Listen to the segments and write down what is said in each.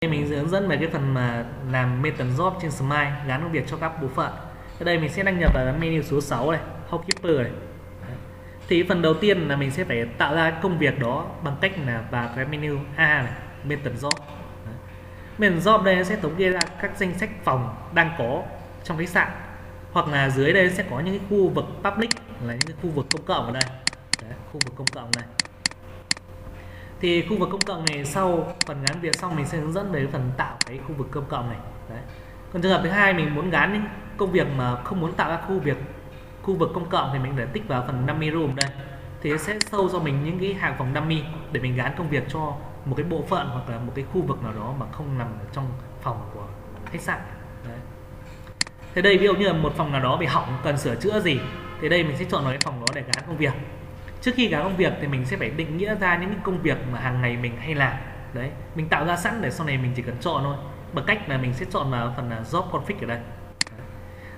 Mình hướng dẫn về cái phần mà làm maintenance job trên Smile, gắn công việc cho các bộ phận. Ở đây mình sẽ đăng nhập vào menu số 6 này, Housekeeper này. Thì phần đầu tiên là mình sẽ phải tạo ra công việc đó bằng cách là vào cái menu A này, maintenance job. Maintenance job đây sẽ thống kê ra các danh sách phòng đang có trong khách sạn, hoặc là dưới đây sẽ có những cái khu vực public, là những cái khu vực công cộng ở đây. Đấy, khu vực công cộng này. Thì khu vực công cộng này sau phần gắn việc xong mình sẽ hướng dẫn về phần tạo cái khu vực công cộng này. Đấy. Còn trường hợp thứ hai mình muốn gắn những công việc mà không muốn tạo ra khu vực công cộng thì mình để tích vào phần dummy room đây. Thì nó sẽ show cho mình những cái hàng phòng dummy để mình gắn công việc cho một cái bộ phận hoặc là một cái khu vực nào đó mà không nằm ở trong phòng của khách sạn. Đấy. Thế đây ví dụ như là một phòng nào đó bị hỏng cần sửa chữa gì thì đây mình sẽ chọn vào cái phòng đó để gắn công việc. Trước khi gắn công việc thì mình sẽ phải định nghĩa ra những công việc mà hàng ngày mình hay làm. Đấy, mình tạo ra sẵn để sau này mình chỉ cần chọn thôi. Bằng cách là mình sẽ chọn vào phần job config ở đây. Đấy.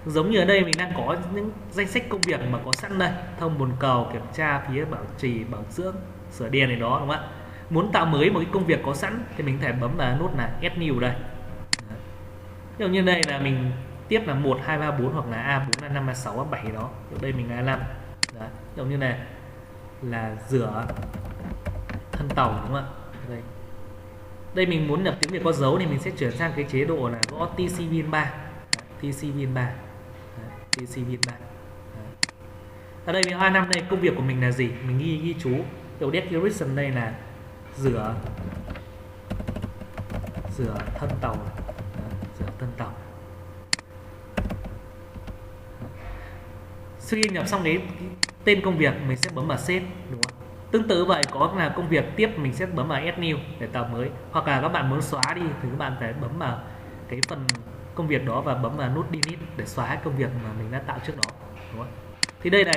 Giống như ở đây mình đang có những danh sách công việc mà có sẵn đây, thông bồn cầu, kiểm tra, phía bảo trì, bảo dưỡng, sửa điện này đó, đúng không ạ? Muốn tạo mới một cái công việc có sẵn thì mình thể bấm vào nút là add new đây. Đấy. Ví dụ như đây là mình tiếp là 1, 2, 3, 4 hoặc là A4, A5, A6, A7 đó. Ở đây mình A5. Đấy. Ví dụ như này là rửa thân tàu, đúng không ạ? Đây mình muốn nhập tiếng Việt có dấu thì mình sẽ chuyển sang cái chế độ là gõ TC viên 3. TC viên 3. TC viên 3. Ở đây mình A5 đây công việc của mình là gì? Mình ghi chú. Kiểu description đây là rửa thân tàu. Rửa thân tàu. Sau khi nhập xong cái tên công việc mình sẽ bấm vào save, đúng không? Tương tự vậy, có là công việc tiếp mình sẽ bấm vào add new để tạo mới, hoặc là các bạn muốn xóa đi thì các bạn phải bấm vào cái phần công việc đó và bấm vào nút delete để xóa công việc mà mình đã tạo trước đó, đúng không? Thì đây là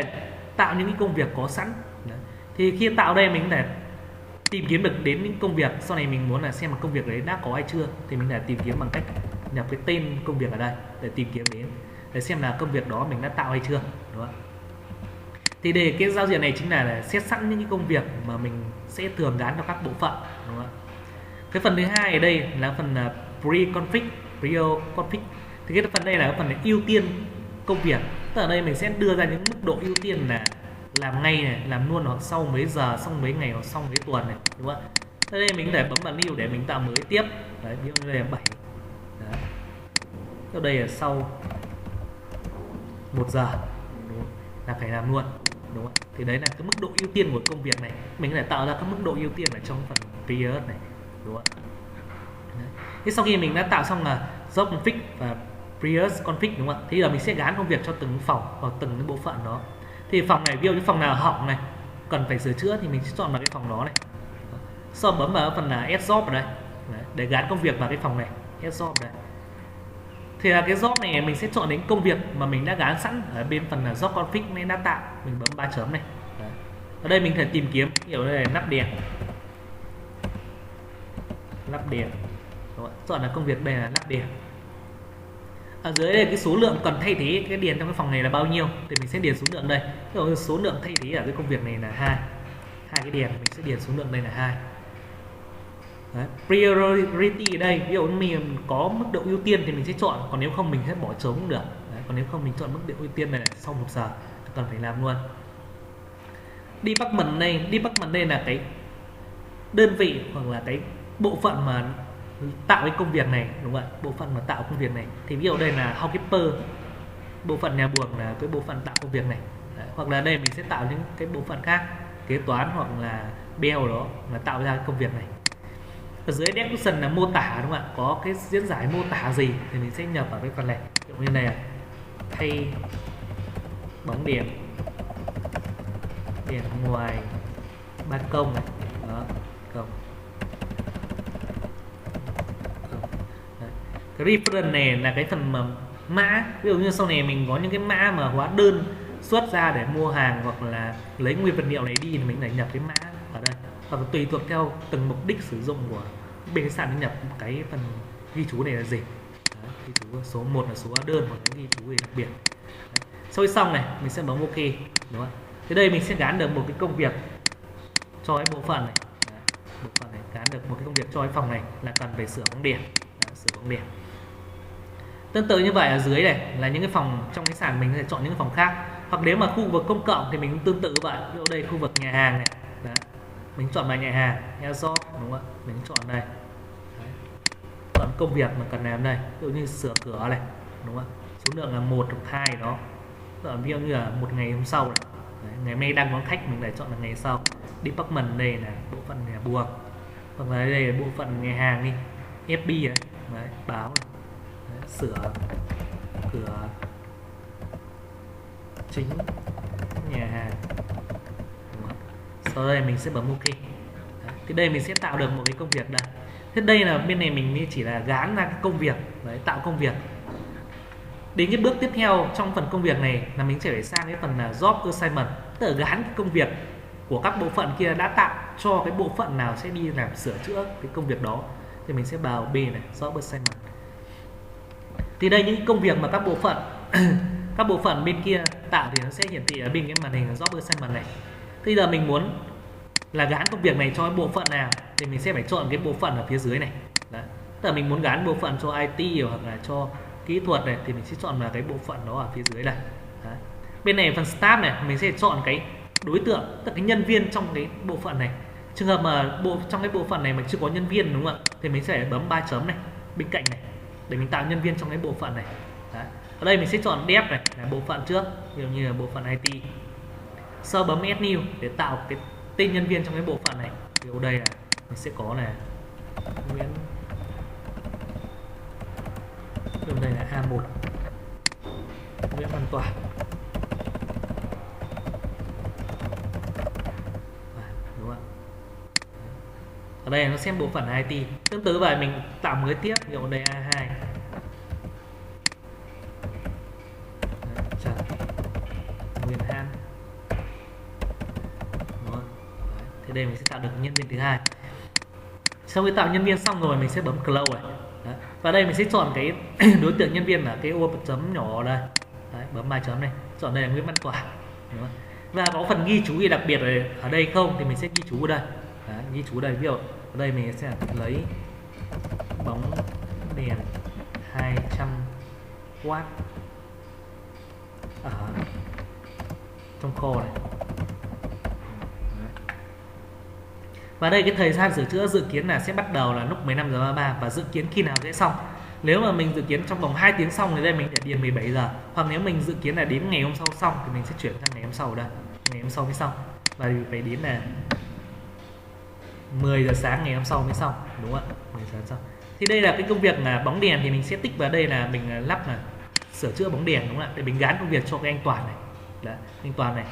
tạo những cái công việc có sẵn. Đấy. Thì khi tạo đây mình để tìm kiếm được đến những công việc sau này mình muốn là xem một công việc đấy đã có hay chưa thì mình để tìm kiếm bằng cách nhập cái tên công việc ở đây để tìm kiếm đến để xem là công việc đó mình đã tạo hay chưa, đúng không? Thì để cái giao diện này chính là set sẵn những cái công việc mà mình sẽ thường gắn cho các bộ phận, đúng không? Cái phần thứ hai ở đây là phần pre-config. Thì cái phần đây là cái phần ưu tiên công việc. Tức ở đây mình sẽ đưa ra những mức độ ưu tiên là làm ngay này, làm luôn hoặc sau mấy giờ, sau mấy ngày hoặc sau mấy tuần này, đúng không? Ở đây mình có thể bấm vào new để mình tạo mới tiếp. Đấy, ví dụ như đây là 7. Đấy. Ở đây là sau 1 giờ, đúng không? Là phải làm luôn, đúng không? Thì đấy là cái mức độ ưu tiên của công việc này. Mình có thể tạo ra các mức độ ưu tiên ở trong phần priority này, đúng không? Đấy. Thế sau khi mình đã tạo xong là job config và priority config, đúng không? Thì giờ mình sẽ gắn công việc cho từng phòng hoặc từng cái bộ phận đó. Thì phòng này ví dụ như phòng nào hỏng này, cần phải sửa chữa thì mình sẽ chọn vào cái phòng đó này. Sau bấm vào phần là add job ở đây. Đấy, để gắn công việc vào cái phòng này, add job đây. Thì là cái job này mình sẽ chọn đến công việc mà mình đã gắn sẵn ở bên phần là job config nên đã tạo, mình bấm 3 chấm này. Đấy. Ở đây mình thể tìm kiếm kiểu đây là lắp đèn, chọn là công việc đây là lắp đèn. Ở dưới đây cái số lượng cần thay thế cái đèn trong cái phòng này là bao nhiêu thì mình sẽ điền số lượng đây. Ví dụ số lượng thay thế ở cái công việc này là 2 cái đèn, mình sẽ điền số lượng đây là 2. Đấy. Priority ở đây ví dụ mình có mức độ ưu tiên thì mình sẽ chọn, còn nếu không mình sẽ bỏ trống cũng được. Đấy. Còn nếu không mình chọn mức độ ưu tiên này sau 1 giờ cần phải làm luôn. Department đây là cái đơn vị hoặc là cái bộ phận mà tạo cái công việc này, đúng không ạ? Bộ phận mà tạo công việc này thì ví dụ đây là housekeeper, bộ phận nhà buồng là cái bộ phận tạo công việc này. Đấy. Hoặc là đây mình sẽ tạo những cái bộ phận khác, kế toán hoặc là BL đó mà tạo ra công việc này. Ở dưới description là mô tả, đúng không ạ? Có cái diễn giải mô tả gì thì mình sẽ nhập vào cái phần này. Ví dụ như này, thay bóng đèn ngoài ban công này, đó, công. Cái reference này là cái phần mà mã, ví dụ như sau này mình có những cái mã mà hóa đơn xuất ra để mua hàng hoặc là lấy nguyên vật liệu này đi thì mình phải nhập cái mã ở đây, hoặc là tùy thuộc theo từng mục đích sử dụng của bên khách sạn nhập cái phần ghi chú này là gì. Đấy, ghi chú số 1 là số hóa đơn hoặc là ghi chú gì đặc biệt. Đấy. Sau khi xong này mình sẽ bấm OK, đúng không? Thế đây mình sẽ gắn được một cái công việc cho cái bộ phận này. Đấy, bộ phận này gán được một cái công việc cho cái phòng này là cần phải sửa bóng đèn. Đó, sửa bóng đèn. Tương tự như vậy ở dưới này là những cái phòng trong cái sàn mình sẽ chọn những cái phòng khác, hoặc nếu mà khu vực công cộng thì mình cũng tương tự vậy. Ví dụ đây khu vực nhà hàng này, đó, mình chọn vào nhà hàng, nhà shop, đúng không ạ? Mình chọn đây. Đấy. Chọn công việc mà cần làm đây, ví dụ như sửa cửa này, đúng không ạ? Số lượng là 1 hoặc 2 đó. Ví dụ như là một ngày hôm sau này. Đấy, ngày hôm nay đang có khách mình lại chọn là ngày sau. Department đây là bộ phận nhà buồng, hoặc là đây là bộ phận nhà hàng đi, FB này, đấy, báo này. Đấy, sửa cửa chính nhà hàng. Sau đây mình sẽ bấm OK. Đấy, thì đây mình sẽ tạo được một cái công việc đây. Thế đây là bên này mình chỉ là gán ra cái công việc, đấy, tạo công việc. Đến cái bước tiếp theo trong phần công việc này là mình sẽ phải sang cái phần là job assignment, tức là gán cái công việc của các bộ phận kia đã tạo cho cái bộ phận nào sẽ đi làm sửa chữa cái công việc đó. Thì mình sẽ vào B này, job assignment. Thì đây những công việc mà các bộ phận các bộ phận bên kia tạo thì nó sẽ hiển thị ở bên cái màn hình job assignment này. Bây giờ mình muốn là gán công việc này cho cái bộ phận nào thì mình sẽ phải chọn cái bộ phận ở phía dưới này. Đấy. Tức là mình muốn gán bộ phận cho IT hoặc là cho kỹ thuật này thì mình sẽ chọn vào cái bộ phận đó ở phía dưới này. Đấy. Bên này phần staff này mình sẽ chọn cái đối tượng, tức là cái nhân viên trong cái bộ phận này. Trường hợp mà trong cái bộ phận này mà chưa có nhân viên, đúng không ạ, thì mình sẽ bấm 3 chấm này bên cạnh này để mình tạo nhân viên trong cái bộ phận này. Đấy. Ở đây mình sẽ chọn dev này là bộ phận trước, ví dụ như là bộ phận IT. Sau bấm add new để tạo cái tên nhân viên trong cái bộ phận này. Ví dụ đây là mình sẽ có là Nguyễn, ví dụ đây là A1 Nguyễn Văn Toản. Đúng không? Ở đây nó xem bộ phận IT. Tương tự vậy mình tạo mới tiếp, ví dụ đây A2 Trần Nguyên Han. Thì đây mình sẽ tạo được nhân viên thứ hai. Sau khi tạo nhân viên xong rồi mình sẽ bấm close này. Đấy. Và đây mình sẽ chọn cái đối tượng nhân viên là cái ô chấm nhỏ ở đây. Đấy, bấm 3 chấm này, chọn đây là Nguyễn Văn Toản. Và có phần ghi chú gì đặc biệt ở đây không thì mình sẽ ghi chú ở đây. Đấy, ghi chú ở đây, ví dụ ở đây mình sẽ lấy bóng đèn 200W ở trong kho này. Và đây cái thời gian sửa chữa dự kiến là sẽ bắt đầu là lúc 15 giờ 33 và dự kiến khi nào sẽ xong. Nếu mà mình dự kiến trong vòng 2 tiếng xong thì đây mình sẽ điền 17 giờ. Hoặc nếu mình dự kiến là đến ngày hôm sau xong thì mình sẽ chuyển sang ngày hôm sau ở đây. Ngày hôm sau mới xong. Và phải đến là 10 giờ sáng ngày hôm sau mới xong, đúng không ạ? 10 giờ xong. Thì đây là cái công việc là bóng đèn thì mình sẽ tích vào đây là mình lắp là sửa chữa bóng đèn, đúng không ạ? Để mình gán công việc cho cái anh Toàn này. Đấy, anh Toàn này.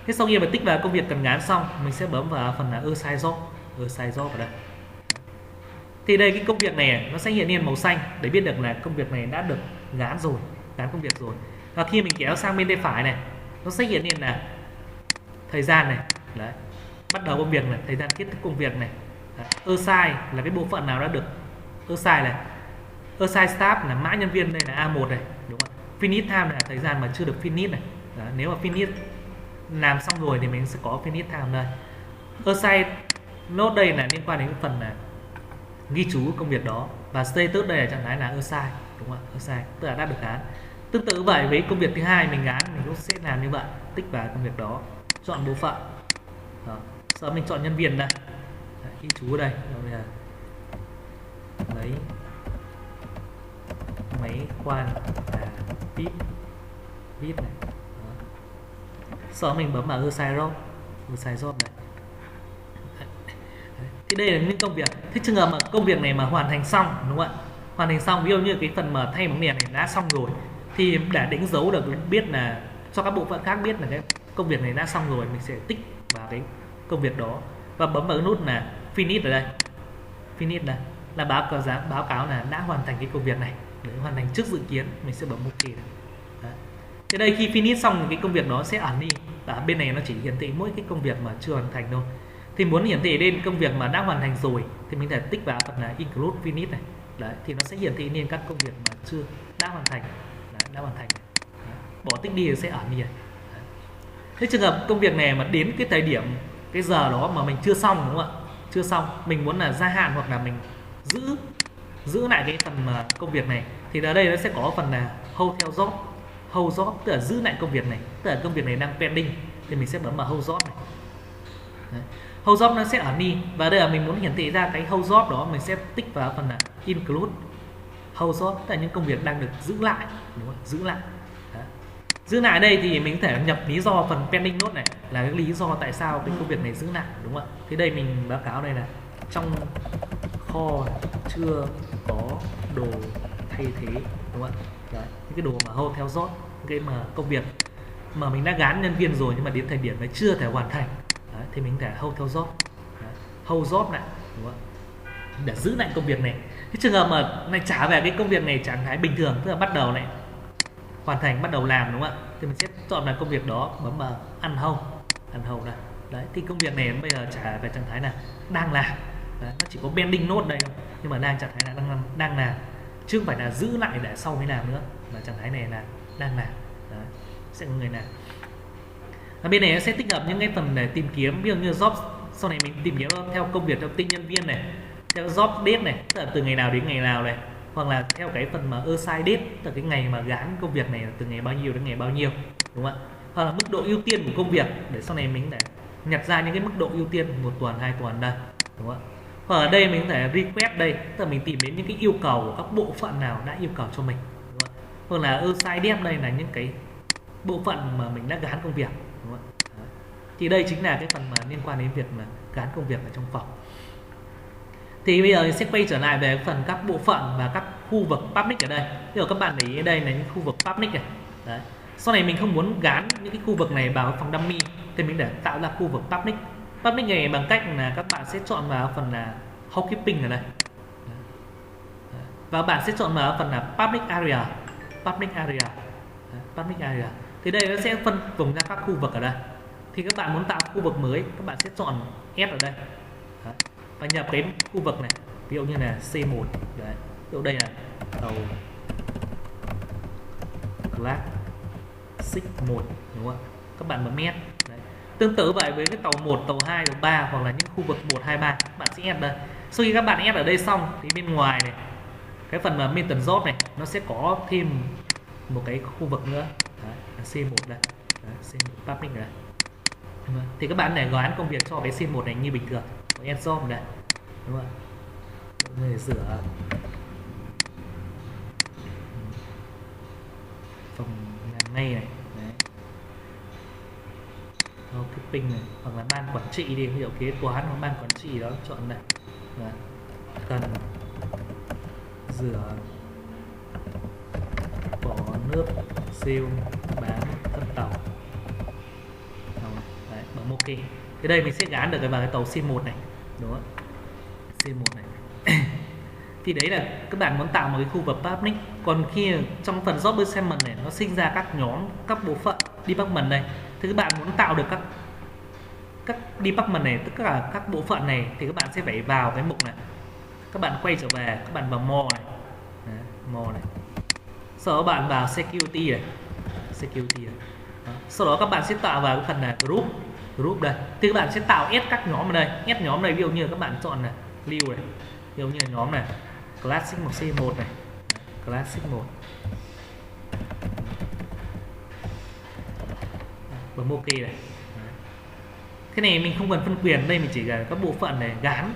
Thế sau khi mà tích vào công việc cần gán xong, mình sẽ bấm vào phần là assign job, assign job ở đây. Thì đây cái công việc này nó sẽ hiện lên màu xanh để biết được là công việc này đã được gán rồi, gán công việc rồi. Và khi mình kéo sang bên tay phải này, nó sẽ hiện lên là thời gian này, đấy, bắt đầu công việc này, thời gian kết thúc công việc này. Assign là cái bộ phận nào đã được assign này. Assign staff là mã nhân viên, đây là A1 này, đúng không? Finish time là thời gian mà chưa được finish này. Đó, nếu mà finish làm xong rồi thì mình sẽ có finish time đây. Assign nốt đây là liên quan đến cái phần là ghi chú công việc đó, và status đây là trạng thái là assign, đúng không ạ? Assign tức là đã được gán. Tương tự vậy với công việc thứ hai mình gán, mình cũng sẽ làm như vậy, tích vào công việc đó, chọn bộ phận. Đó. Sau đó mình chọn nhân viên đây, ghi chú ở đây, là lấy máy khoan và vít này. Đó. Sau đó mình bấm vào assign job này. Thì đây là những công việc. Thế trường hợp mà công việc này mà hoàn thành xong, đúng không ạ? Hoàn thành xong, ví dụ như cái phần mà thay bóng đèn này đã xong rồi, thì để đánh dấu được biết là cho các bộ phận khác biết là cái công việc này đã xong rồi, mình sẽ tích vào cái công việc đó và bấm vào cái nút là finish ở đây. Finish đây là báo cáo là đã hoàn thành cái công việc này, để hoàn thành trước dự kiến, mình sẽ bấm OK này. Đấy. Thế đây khi finish xong thì cái công việc đó sẽ ẩn đi. Ở bên này nó chỉ hiển thị mỗi cái công việc mà chưa hoàn thành thôi. Thì muốn hiển thị lên công việc mà đã hoàn thành rồi thì mình phải tích vào phần là include finish này. Đấy, thì nó sẽ hiển thị lên các công việc mà chưa đã hoàn thành. Đấy, đã hoàn thành. Đấy, bỏ tích đi thì sẽ ẩn đi. Đấy. Thế trường hợp công việc này mà đến cái thời điểm cái giờ đó mà mình chưa xong, đúng không ạ? chưa xong, mình muốn là gia hạn hoặc là mình giữ lại cái phần mà công việc này, thì ở đây nó sẽ có phần là hold theo job. Hold job tức là giữ lại công việc này, tức là công việc này đang pending thì mình sẽ bấm vào hold job này. Đấy. Hold job nó sẽ ẩn đi, và đây là mình muốn hiển thị ra cái hold job đó, mình sẽ tích vào phần là include hold job, tức là những công việc đang được giữ lại, đúng không? Giữ lại. Đấy. Giữ lại ở đây thì mình có thể nhập lý do phần pending note này là cái lý do tại sao cái công việc này giữ lại, đúng không ạ? Thì đây mình báo cáo đây là trong kho chưa có đồ thay thế, đúng không ạ? Đấy, những cái đồ mà hold theo job, cái mà công việc mà mình đã gán nhân viên rồi nhưng mà đến thời điểm này chưa thể hoàn thành. Đấy, thì mình có thể hold theo job. Đấy, hold job lại, đúng không ạ? Để giữ lại công việc này. Cái trường hợp mà này trả về cái công việc này trạng thái bình thường, tức là bắt đầu này hoàn thành, bắt đầu làm, đúng không ạ? Thì mình sẽ chọn là công việc đó, bấm vào unhold này. Đấy, thì công việc này bây giờ trả về trạng thái là đang làm. Đấy, nó chỉ có pending note đây thôi, nhưng mà đang trạng thái là đang làm, chứ không phải là giữ lại để sau mới làm nữa, mà trạng thái này là đang làm. Đấy, sẽ có người làm. Ở bên này nó sẽ tích hợp những cái phần để tìm kiếm, ví dụ như job, sau này mình tìm kiếm theo công việc, theo tên nhân viên này, theo job date này, tức là từ ngày nào đến ngày nào này, hoặc là theo cái phần mà assign date, tức là cái ngày mà gán công việc này là từ ngày bao nhiêu đến ngày bao nhiêu, đúng không ạ? Hoặc là mức độ ưu tiên của công việc, để sau này mình để nhặt ra những cái mức độ ưu tiên 1 tuần, 2 tuần đây, đúng không ạ? Hoặc ở đây mình có thể request đây, tức là mình tìm đến những cái yêu cầu của các bộ phận nào đã yêu cầu cho mình, đúng không ạ? Hoặc là assign date đây là những cái bộ phận mà mình đã gán công việc, đúng không ạ? Thì đây chính là cái phần mà liên quan đến việc mà gán công việc ở trong phòng. Thì bây giờ sẽ quay trở lại về phần các bộ phận và các khu vực public ở đây. Ví dụ các bạn để ý ở đây là những khu vực public này. Đấy. Sau này mình không muốn gán những cái khu vực này vào phòng dummy, thì mình để tạo ra khu vực public. Public này bằng cách là các bạn sẽ chọn vào phần là housekeeping ở đây. Và bạn sẽ chọn vào phần là public area. Public area. Đấy, public area. Thì đây nó sẽ phân vùng ra các khu vực ở đây. Thì các bạn muốn tạo khu vực mới, các bạn sẽ chọn S ở đây. Đấy. Và nhập cái khu vực này, ví dụ như là C1. Đấy. Ví dụ đây là tàu Classic 1, đúng không ạ? Các bạn bấm S. Đấy. Tương tự vậy với cái tàu 1, tàu 2, tàu 3 hoặc là những khu vực 1, 2, 3, các bạn sẽ add đây. Sau khi các bạn add ở đây xong thì bên ngoài này, cái phần mà maintenance job này nó sẽ có thêm một cái khu vực nữa. Đấy, là C1 đây. Đấy, C1 public này. Thì các bạn này gán công việc cho cái C1 này như bình thường. Có add job này. Đúng không ạ? Người rửa phòng làm ngay này. Đấy. Housekeeping này, hoặc là ban quản trị đi, ví dụ kế toán hoặc ban quản trị đó chọn này. Đấy. Cần rửa bỏ nước siêu bán thân tàu. Đấy, bấm OK. Thì đây mình sẽ gán được vào cái tàu C1 này, đúng không? C1 này. Thì đấy là các bạn muốn tạo một cái khu vực public. Còn khi trong phần job assignment này nó sinh ra các nhóm, các bộ phận department này, thì các bạn muốn tạo được các department này, tất cả các bộ phận này, thì các bạn sẽ phải vào cái mục này. Các bạn quay trở về, các bạn vào more này. Đấy, more này. Sau đó bạn vào security này. Security này. Đó. Sau đó các bạn sẽ tạo vào cái phần là group đây. Thì các bạn sẽ tạo add các nhóm ở đây. Add nhóm này, ví dụ như các bạn chọn là lưu này. Ví dụ như là nhóm này Classic 1C1 này. Classic 1. Bấm OK này. Đấy. Thế này mình không cần phân quyền, đây mình chỉ là các bộ phận này gán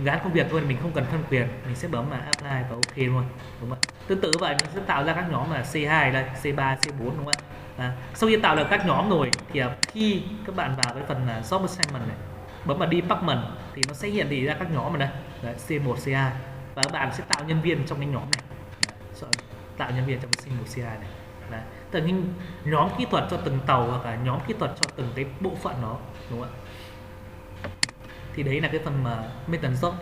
công việc thôi, mình không cần phân quyền, mình sẽ bấm là apply và OK luôn, đúng không ạ? Tương tự vậy mình sẽ tạo ra các nhóm là C2 đây, C3, C4, đúng không ạ? Sau khi tạo được các nhóm rồi thì khi các bạn vào cái phần là job assignment này, bấm vào department thì nó sẽ hiện thị ra các nhóm ở đây. Đấy, C1, C2, và các bạn sẽ tạo nhân viên trong cái nhóm này. Đấy, tạo nhân viên trong cái C1, C2 này. Đấy, từng nhóm kỹ thuật cho từng tàu hoặc là nhóm kỹ thuật cho từng cái bộ phận đó, đúng không ạ? Thì đấy là cái phần mà maintenance job.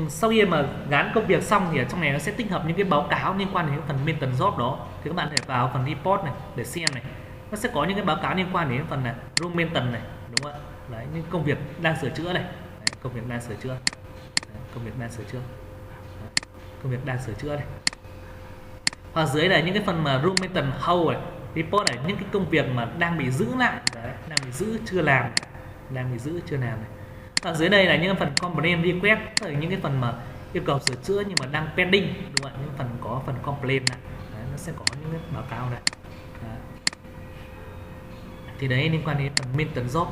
Sau khi mà gán công việc xong thì ở trong này nó sẽ tích hợp những cái báo cáo liên quan đến phần maintenance job đó. Thì các bạn thể vào phần report này để xem này, nó sẽ có những cái báo cáo liên quan đến phần là room maintenance này, đúng không ạ? Đấy, những công việc đang sửa chữa này. Đấy, công việc đang sửa chữa. Đấy, công việc đang sửa chữa. Đấy, công việc đang sửa chữa này. Ở dưới này những cái phần mà room maintenance hold này, report này, những cái công việc mà đang bị giữ lại, đấy, đang bị giữ chưa làm, đang bị giữ chưa làm này. Ở dưới đây là những phần complaint request, tức là những cái phần mà yêu cầu sửa chữa nhưng mà đang pending, đúng không ạ? Những phần có phần complaint này. Đấy, nó sẽ có những cái báo cáo này. Đấy. Thì đấy liên quan đến phần maintenance job.